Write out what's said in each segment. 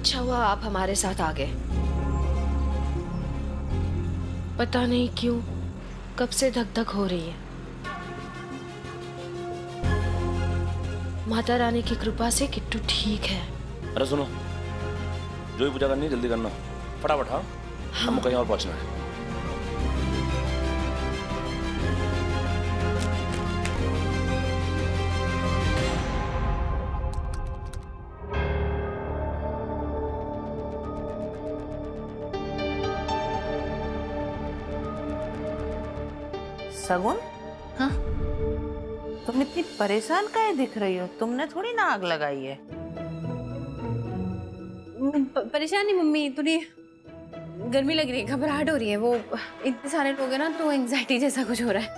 अच्छा हुआ आप हमारे साथ आ गए। पता नहीं क्यों कब से धक धक हो रही है। माता रानी की कृपा से किट्टू ठीक है। अरे सुनो, जो भी पूजा करनी है जल्दी करना, फटाफट। हाँ, हमको कहीं और पहुंचना है। सगुन, हाँ? तुम इतनी परेशान काहे दिख रही हो? तुमने थोड़ी ना आग लगाई है। परेशान नहीं मम्मी, थोड़ी गर्मी लग रही है, घबराहट हो रही है। वो इतने सारे लोग हैं ना, तो एंजाइटी जैसा कुछ हो रहा है।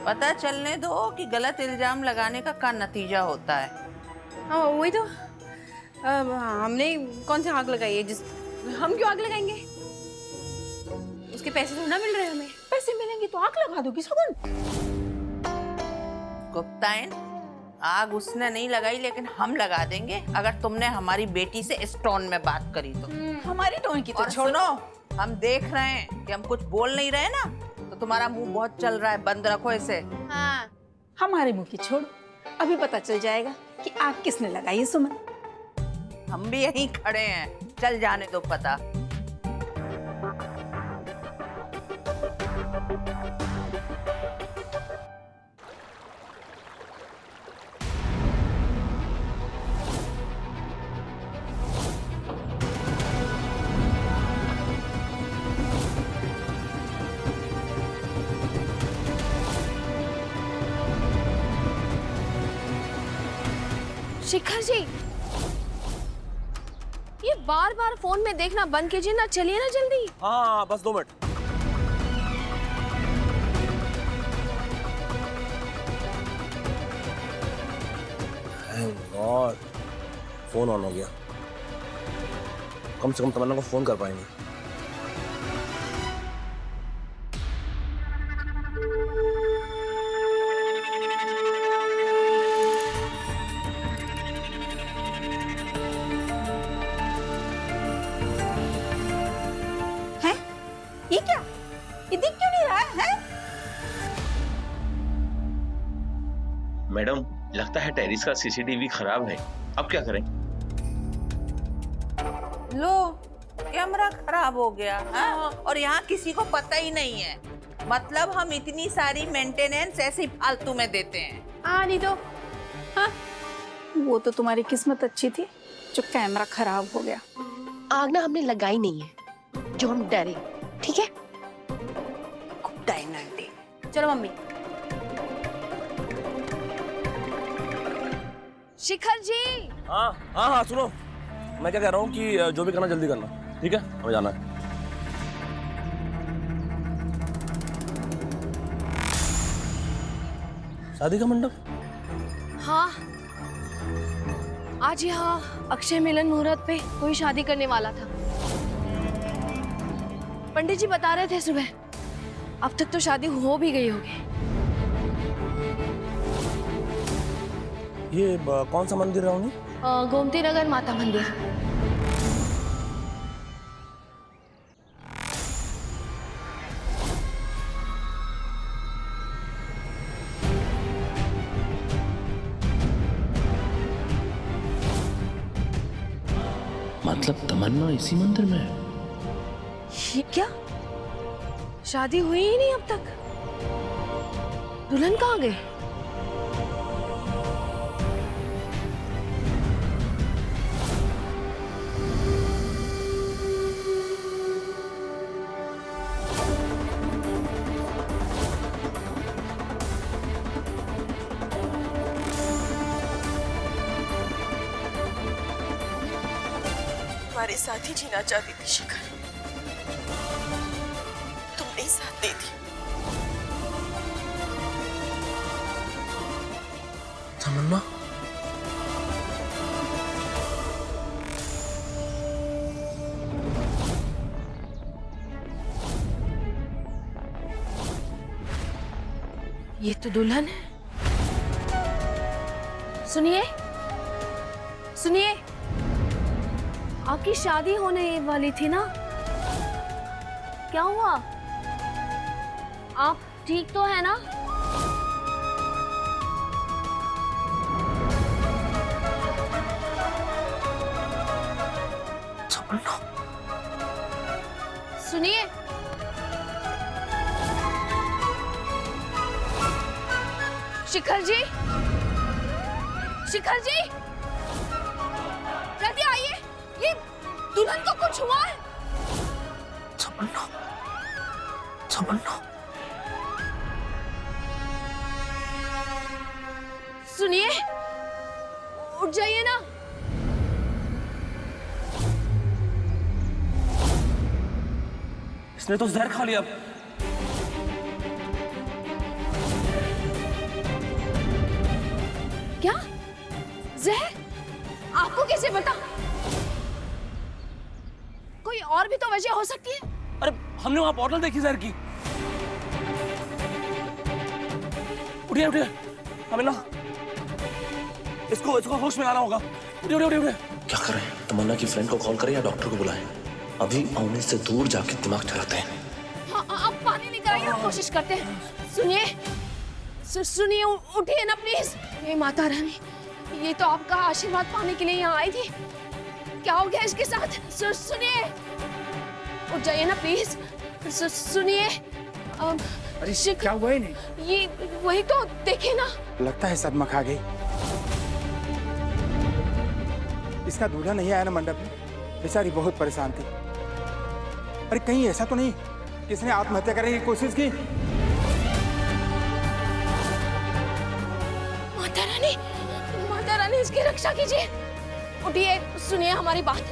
पता चलने दो कि गलत इल्जाम लगाने का क्या नतीजा होता है। हाँ वही तो। हमने कौन सी आग लगाई है? हम क्यों आग लगाएंगे? उसके पैसे थोड़ा मिल रहे हैं हमें। पैसे मिलेंगे तो आग लगा दोगी सगुन? गुप्तायन, आग उसने नहीं लगाई लेकिन हम लगा देंगे अगर तुमने हमारी बेटी से इस टोन में बात करी तो। हमारी टोन की तो और सुनो, हम देख रहे हैं कि हम कुछ बोल नहीं रहे ना, तो तुम्हारा मुंह बहुत चल रहा है, बंद रखो इसे। हाँ। हमारे मुंह की छोड़ो, अभी पता चल जाएगा कि आग किसने लगाई है। सुमन, हम भी यहीं खड़े हैं, चल जाने दो पता। शिखर जी, ये बार बार फोन में देखना बंद कीजिए ना, चलिए ना जल्दी। हाँ, बस 2 minute. Thank God, phone on हो गया। कम से कम तमन्ना को फोन कर पाएंगे। हैं? ये क्या? ये दिख क्यों नहीं रहा है? मैडम, लगता है टेरिस का सीसीटीवी खराब है। अब क्या करें? लो, कैमरा खराब हो गया है और यहाँ किसी को पता ही नहीं है। मतलब हम इतनी सारी मेंटेनेंस ऐसे ही फालतू में देते हैं। हाँ नहीं तो। हाँ, वो तो तुम्हारी किस्मत अच्छी थी जो कैमरा खराब हो गया। आग ना हमने लगाई नहीं है जो हम डरे, ठीक है? गुप्तायन आंटी, चलो मम्मी। शिखर जी, हाँ हाँ हाँ, सुनो, मैं क्या कह रहा हूँ कि जो भी करना जल्दी करना, ठीक है? हमें जाना है। शादी का मंडप? हाँ, आज यहाँ अक्षय मिलन मुहूर्त पे कोई शादी करने वाला था। पंडित जी बता रहे थे सुबह। अब तक तो शादी हो भी गई होगी। ये कौन सा मंदिर है? गोमती नगर माता मंदिर। मतलब तमन्ना इसी मंदिर में है? ये क्या? शादी हुई ही नहीं अब तक। दुल्हन कहाँ गए? तुम्हारे साथ ही जीना चाहती थी शिखर, तुमने ही साथ दे दी। तमन्ना, ये तो दुल्हन है। सुनिए, सुनिए, आपकी शादी होने वाली थी ना? क्या हुआ? आप ठीक तो है ना? सुनिए, शिखर जी, शिखर जी, जल्दी आइए, ये दुल्हन को कुछ हुआ है। सुनिए, उठ जाइए ना। इसने तो जहर खा लिया। क्या? जहर? आपको कैसे पता? कोई और भी तो वजह हो सकती है। अरे हमने वहां बॉटल देखी जहर की। उठिए उठिए, हमें ना इसको होश में आना होगा। उठिए उठिए उठिए। क्या करें? तमन्ना की फ्रेंड को कॉल करें या डॉक्टर को बुलाएं? अभी अवनी से दूर जाके दिमाग चलाते हैं। हाँ, आप पानी लेकर आइए, हम कोशिश करते हैं। सुनिए, सुनिए, उठिए ना प्लीज। ये माता रानी, ये तो आपका आशीर्वाद पाने के लिए यहाँ आई थी। क्या हो गया इसके साथ? सुनिए, उठ जाइए ना प्लीज। सुनिए, अरे क्या हुआ ही नहीं? ये वही तो, देखिए ना। लगता है सदमा खा गई। इसका दूल्हा नहीं आया ना मंडप में, बेचारी बहुत परेशान थी। अरे कहीं ऐसा तो नहीं कि इसने आत्महत्या करने की कोशिश की? माता रानी इसकी रक्षा कीजिए। उठिए, सुनिए हमारी बात।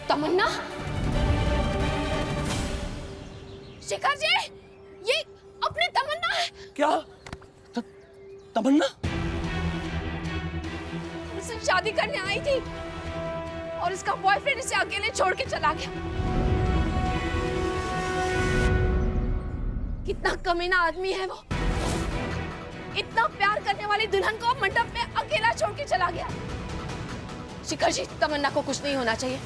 तमन्ना, शिखर जी, ये अपनी तमन्ना है। क्या? तमन्ना? इससे शादी करने आई थी और इसका बॉयफ्रेंड इसे अकेले छोड़ के चला गया। कितना कमीना आदमी है वो। इतना प्यार करने वाली दुल्हन को मंडप में अकेला छोड़ के चला गया। शिखर जी, तमन्ना को कुछ नहीं होना चाहिए।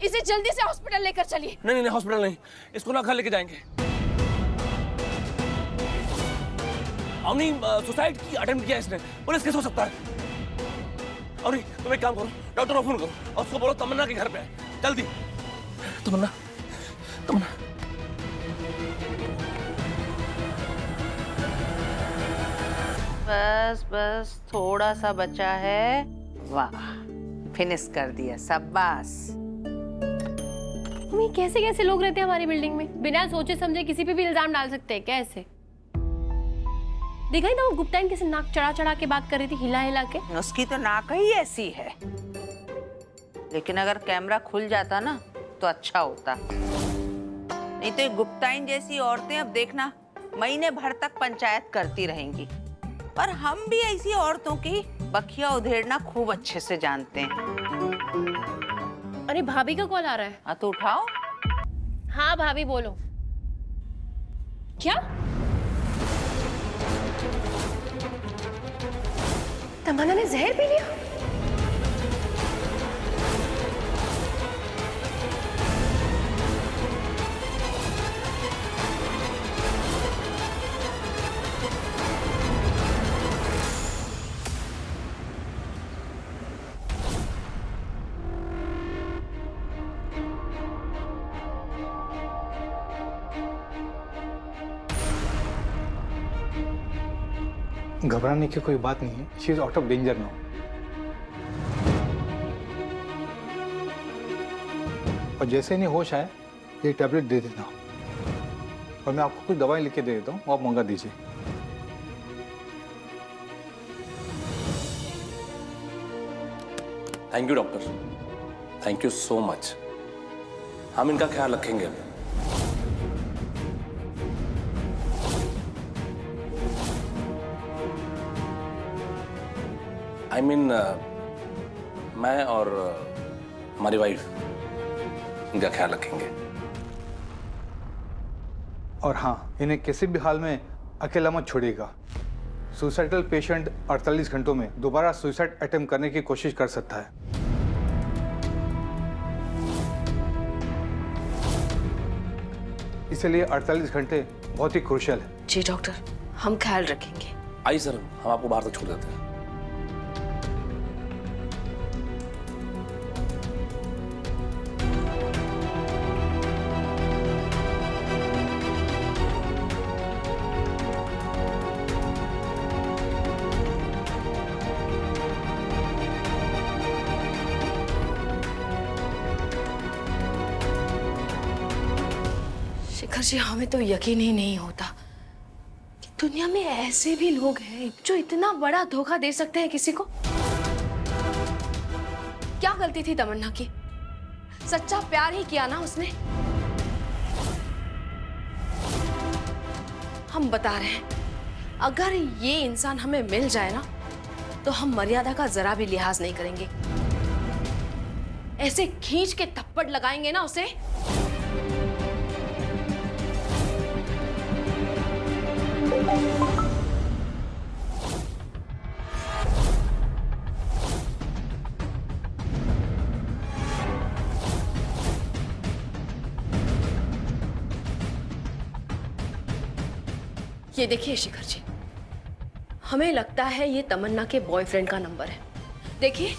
इसे जल्दी से हॉस्पिटल लेकर चलिए। नहीं नहीं, हॉस्पिटल नहीं, इसको ना घर लेके जाएंगे। अवनी सुसाइड की अटेम्प्ट किया इसने, पुलिस केस हो सकता है। अवनी तुम एक काम करो, डॉक्टर को फोन करो और उसको बोलो तमन्ना के घर पे है, जल्दी। तमन्ना, तमन्ना। बस बस थोड़ा सा बचा है। वाह, फिनिश कर दिया, शाबाश। मम्मी, कैसे कैसे लोग रहते हैं हमारी बिल्डिंग में? बिना सोचे समझे किसी पे भी इल्जाम डाल सकते हैं क्या ऐसे? देखा ही ना, वो गुप्ताइन कैसे नाक चढ़ा चढ़ा के बात कर रही थी, हिला हिला के। उसकी तो नाक ही ऐसी है, लेकिन अगर कैमरा खुल जाता ना तो अच्छा होता। नहीं तो ये गुप्ताइन जैसी औरतें अब देखना महीने भर तक पंचायत करती रहेंगी। पर हम भी ऐसी औरतों की बखिया उधेड़ना खूब अच्छे से जानते हैं। अरे भाभी का कॉल आ रहा है। हाँ तो उठाओ। हाँ भाभी बोलो। क्या? तमन्ना ने जहर पी लिया? घबराने की कोई बात नहीं है। She is out of danger now. और जैसे नहीं होश आए, ये टैबलेट दे देना और मैं आपको कुछ दवाई लिख के दे देता हूँ, वो आप मंगा दीजिए। Thank you doctor, thank you so much. हम इनका ख्याल रखेंगे। I mean, मैं और हमारी वाइफ इनका ख्याल रखेंगे। और हाँ, इन्हें किसी भी हाल में अकेला मत छोड़िएगा। सुसाइडल पेशेंट 48 घंटों में दोबारा सुसाइड अटेम्प्ट करने की कोशिश कर सकता है। इसलिए 48 घंटे बहुत ही क्रूशियल है। जी डॉक्टर, हम ख्याल रखेंगे। आइए सर, हम आपको बाहर तक छोड़ देते हैं। शिखर जी, हमें तो यकीन ही नहीं होता कि दुनिया में ऐसे भी लोग हैं जो इतना बड़ा धोखा दे सकते हैं किसी को। क्या गलती थी तमन्ना की? सच्चा प्यार ही किया ना उसने। हम बता रहे हैं, अगर ये इंसान हमें मिल जाए ना तो हम मर्यादा का जरा भी लिहाज नहीं करेंगे। ऐसे खींच के थप्पड़ लगाएंगे ना उसे। ये देखिए शिखर जी, हमें लगता है ये तमन्ना के बॉयफ्रेंड का नंबर है। देखिए,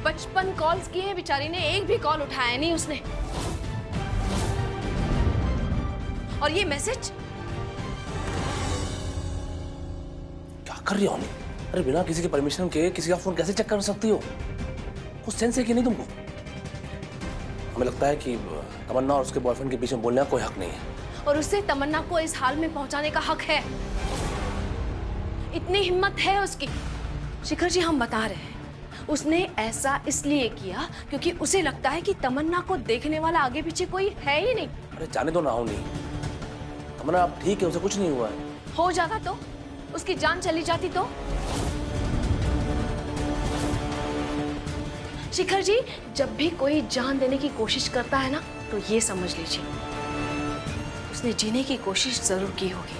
पचपन कॉल्स किए हैं बेचारी ने, एक भी कॉल उठाया नहीं उसने। और ये मैसेज क्या कर रही हो अवनी? अरे बिना किसी के परमिशन के किसी का फोन कैसे चेक कर सकती हो? कुछ सेंस है कि नहीं तुमको? हमें लगता है कि तमन्ना और उसके बॉयफ्रेंड के बीच में बोलने का कोई हक नहीं है। और उससे तमन्ना को इस हाल में पहुंचाने का हक है। इतनी हिम्मत है उसकी। शिखर जी, हम बता रहे हैं, उसने ऐसा इसलिए किया क्योंकि उसे लगता है कि तमन्ना को देखने वाला आगे पीछे कोई है ही नहीं। अरे जाने दो ना अवनी, तमन्ना अब ठीक है, उसे कुछ नहीं हुआ है। हो जाता तो उसकी जान चली जाती तो। शिखर जी, जब भी कोई जान देने की कोशिश करता है ना तो ये समझ लीजिए उसने जीने की कोशिश जरूर की होगी।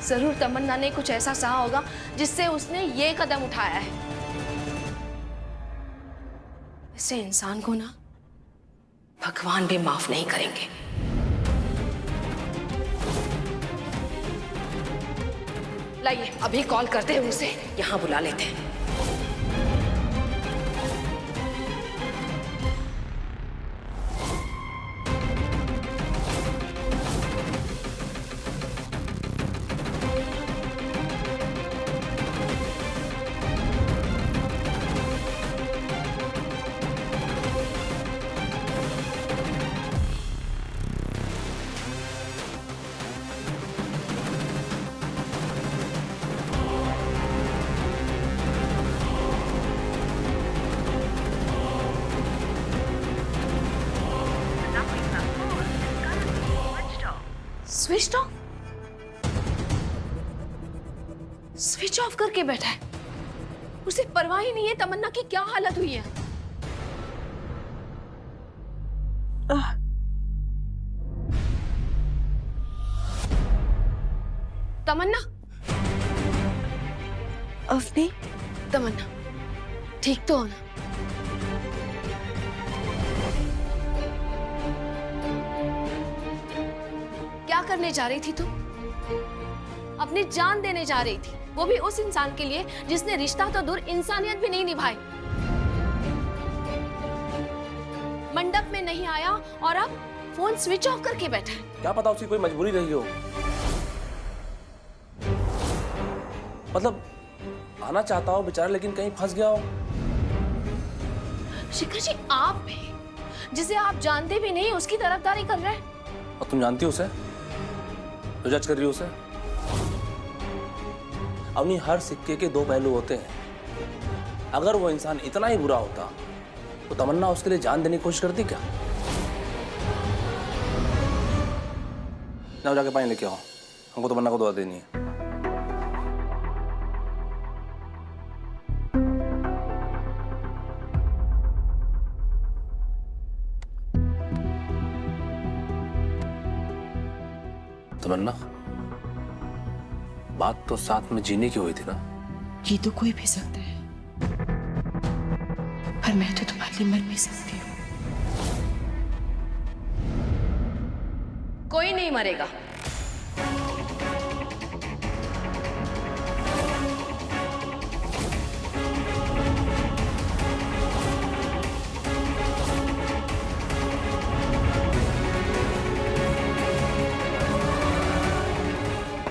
जरूर तमन्ना ने कुछ ऐसा सहा होगा जिससे उसने ये कदम उठाया है। ऐसे इंसान को ना भगवान भी माफ नहीं करेंगे। लाइए, अभी कॉल करते हैं उसे, यहां बुला लेते हैं। Switch off? स्विच ऑफ करके बैठा है। उसे परवाह ही नहीं है तमन्ना की क्या हालत हुई है। तमन्ना, अवनी, तमन्ना ठीक तो हो ना? क्या करने जा रही थी तुम? अपनी जान देने जा रही थी, वो भी उस इंसान के लिए जिसने रिश्ता तो दूर इंसानियत भी नहीं निभाई। मंडप में नहीं आया और अब फोन स्विच ऑफ करके बैठा है। क्या पता उसकी कोई मजबूरी रही हो। मतलब आना चाहता हो बेचारा, लेकिन कहीं फंस गया हो। शिखर जी, आप भी जिसे आप जानते भी नहीं उसकी तरफदारी कर रहे हैं। और तुम जानती हो उसे, तो जज कर रही हो उसे। अवनी, हर सिक्के के दो पहलू होते हैं। अगर वो इंसान इतना ही बुरा होता तो तमन्ना उसके लिए जान देने की कोशिश करती क्या? जाओ जाके पानी लेके आओ, हमको तमन्ना को दुआ देनी है। तमन्ना, बात तो साथ में जीने की हुई थी ना। ये तो कोई भी सकता है, पर मैं तो तुम्हारे लिए मर भी सकती हूँ। कोई नहीं मरेगा।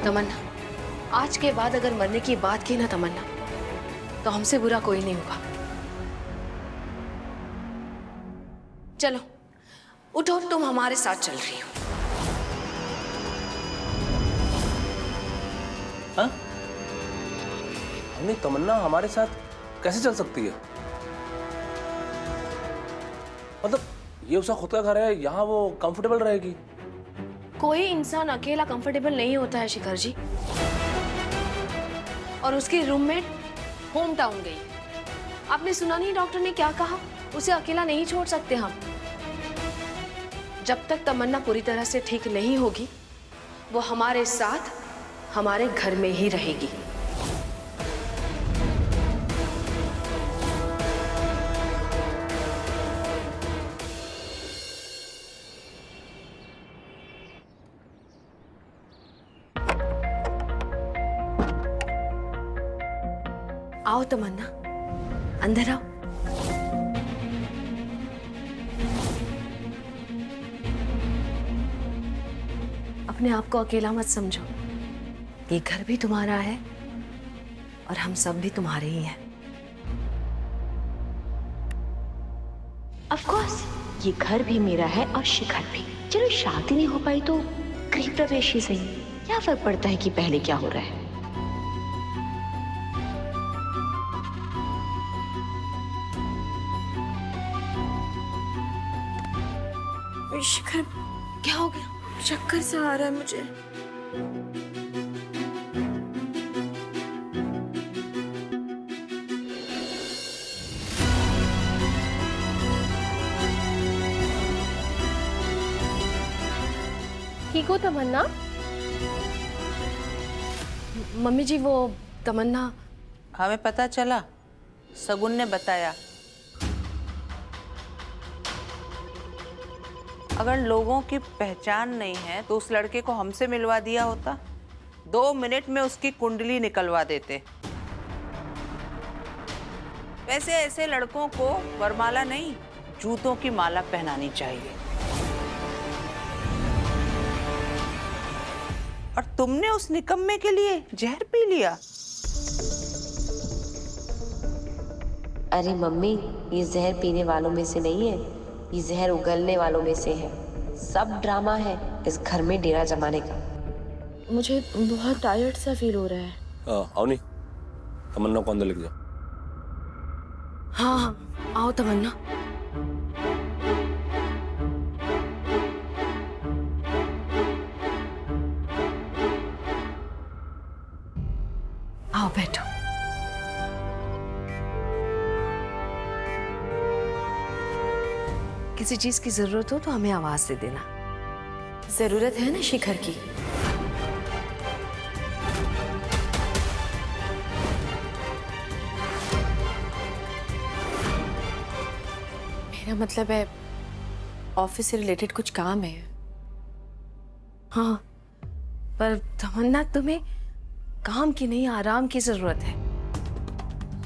तमन्ना, आज के बाद अगर मरने की बात की ना तमन्ना, तो हमसे बुरा कोई नहीं होगा। चलो उठो, तुम हमारे साथ चल रही हो। हाँ? नहीं, तमन्ना हमारे साथ कैसे चल सकती है? मतलब ये उसका खुद का घर है, यहाँ वो कंफर्टेबल रहेगी। कोई इंसान अकेला कंफर्टेबल नहीं होता है शिखर जी। और उसकी रूममेट होम टाउन गई। आपने सुना नहीं डॉक्टर ने क्या कहा? उसे अकेला नहीं छोड़ सकते हम। जब तक तमन्ना पूरी तरह से ठीक नहीं होगी, वो हमारे साथ हमारे घर में ही रहेगी। आओ तमन्ना, अंदर आओ। अपने आप को अकेला मत समझो। ये घर भी तुम्हारा है और हम सब भी तुम्हारे ही हैं। ऑफ कोर्स ये घर भी मेरा है और शिखर भी। चलो शादी नहीं हो पाई तो गृह प्रवेश ही सही। क्या फर्क पड़ता है कि पहले क्या हो रहा है। शिखर, क्या हो गया? चक्कर सा आ रहा है मुझे। ठीक हो तमन्ना? मम्मी जी, वो तमन्ना। हमें पता चला, सगुन ने बताया। अगर लोगों की पहचान नहीं है तो उस लड़के को हमसे मिलवा दिया होता। 2 मिनट में उसकी कुंडली निकलवा देते। वैसे ऐसे लड़कों को वरमाला नहीं, जूतों की माला पहनानी चाहिए। और तुमने उस निकम्मे के लिए जहर पी लिया। अरे मम्मी, ये जहर पीने वालों में से नहीं है, ये जहर उगलने वालों में से है। सब ड्रामा है इस घर में डेरा जमाने का। मुझे बहुत टायर्ड सा फील हो रहा है। अवनी, तमन्ना को अंदर लेके जाओ। हाँ हाँ, आओ तमन्ना। आओ बैठो। किसी चीज की जरूरत हो तो हमें आवाज दे देना। जरूरत है ना शिखर की? मेरा मतलब है ऑफिस से रिलेटेड कुछ काम है। हाँ, पर तमन्ना, तुम्हें काम की नहीं, आराम की जरूरत है।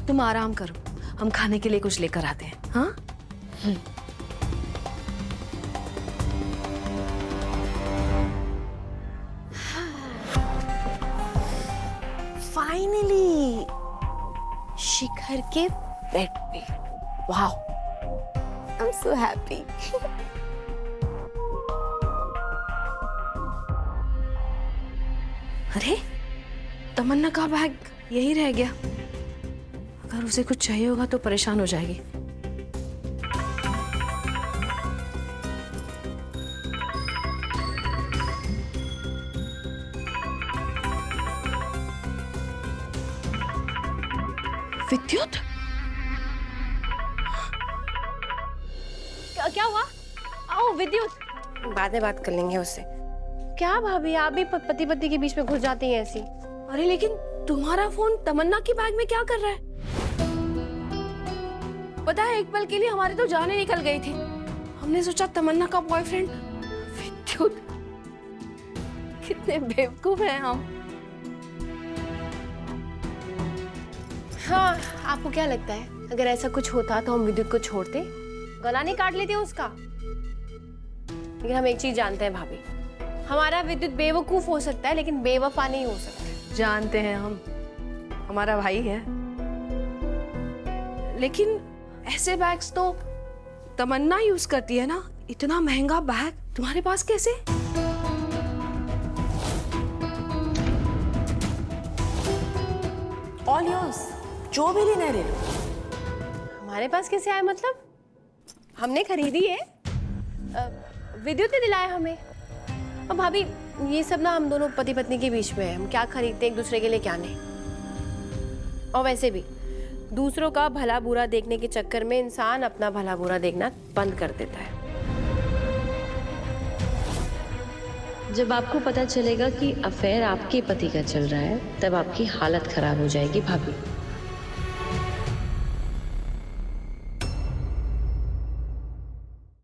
तुम आराम करो, हम खाने के लिए कुछ लेकर आते हैं। हाँ? फाइनली शिखर के बेड पे। Wow, I am so happy. अरे, तमन्ना का बैग यही रह गया। अगर उसे कुछ चाहिए होगा तो परेशान हो जाएगी। विद्युत, क्या हुआ? आओ विद्युत। बाद में बात कर लेंगे उससे। क्या भाभी, आप भी पति पत्नी के बीच में घुस जाती हैं ऐसी। अरे लेकिन तुम्हारा फोन तमन्ना के बैग में क्या कर रहा है? पता है एक पल के लिए हमारे तो जाने निकल गई थी। हमने सोचा तमन्ना का बॉयफ्रेंड विद्युत। कितने बेवकूफ हैं हम। हाँ, आपको क्या लगता है अगर ऐसा कुछ होता तो हम विद्युत को छोड़ते, गला नहीं काट लेते उसका? लेकिन हम एक चीज जानते हैं भाभी, हमारा विद्युत बेवकूफ हो सकता है लेकिन बेवफा नहीं हो सकता। जानते हैं हम, हमारा भाई है। लेकिन ऐसे बैग्स तो तमन्ना यूज करती है ना। इतना महंगा बैग तुम्हारे पास कैसे? ऑल योर्स, जो भी लेना है ले लो। हमारे पास कैसे आए मतलब? हमने खरीदी है, विद्युत ने दिलाया हमें। अब भाभी ये सब ना हम दोनों पति पत्नी के बीच में है, हम क्या खरीदते एक दूसरे के लिए क्या नहीं। और वैसे भी दूसरों का भला बुरा देखने के चक्कर में इंसान अपना भला बुरा देखना बंद कर देता है। जब आपको पता चलेगा कि अफेयर आपके पति का चल रहा है, तब आपकी हालत खराब हो जाएगी भाभी।